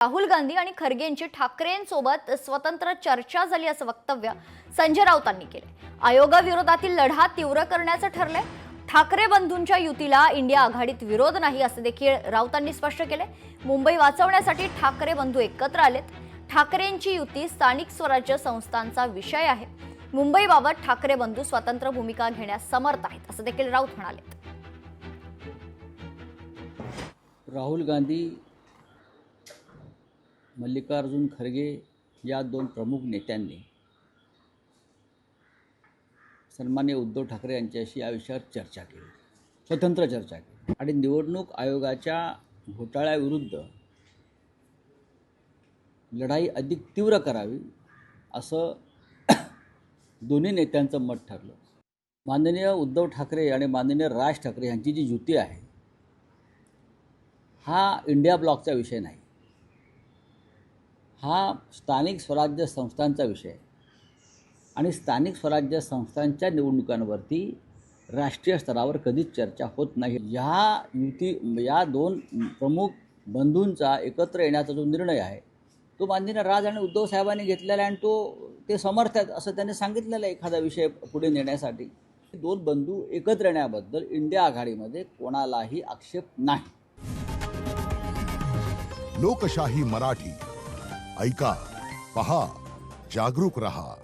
राहुल गांधी आणि खरगेंची ठाकरेंसोबत स्वतंत्र चर्चा झाली असं वक्तव्य संजय राऊतांनी केले। आयोगाविरोधातील लढा तीव्र करण्याचं ठरलंय। ठाकरे बंधूंच्या युतीला इंडिया आघाडीत विरोध नाही असं देखील राऊतांनी स्पष्ट केले। मुंबई वाचवण्यासाठी ठाकरे बंधू एकत्र आलेत। ठाकरेंची युती स्थानिक स्वराज्य संस्थांचा विषय आहे। मुंबईबाबत ठाकरे बंधू स्वतंत्र भूमिका घेण्यास समर्थ आहेत असं देखील राऊत म्हणाले। राहुल गांधी, मल्लिकार्जुन खरगे या दोन प्रमुख नेत्यांनी सन्माननीय उद्धव ठाकरे यांच्याशी या विषयावर चर्चा केली, स्वतंत्र चर्चा केली आणि निवडणूक आयोगाच्या घोटाळ्याविरुद्ध लढाई अधिक तीव्र करावी असं दोन्ही नेत्यांचं मत ठरलं। माननीय उद्धव ठाकरे आणि माननीय राज ठाकरे यांची जी युती आहे हा इंडिया ब्लॉकचा विषय नाही, हा स्थानिक स्वराज्य संस्थांचा विषय आहे आणि स्थानिक स्वराज्य संस्थांच्या निवडणुकांवरती राष्ट्रीय स्तरावर कधीच चर्चा होत नाही। या दोन प्रमुख बंधूंचा एकत्र येण्याचा जो निर्णय आहे तो माननीय राज आणि उद्धव साहेबांनी घेतलेला आहे आणि ते समर्थ आहेत असं त्यांनी सांगितलेलं आहे। एखादा विषय पुढे नेण्यासाठी दोन बंधू एकत्र येण्याबद्दल इंडिया आघाडीमध्ये कोणालाही आक्षेप नाही। लोकशाही मराठी ऐका, पहा, जागरूक रहा।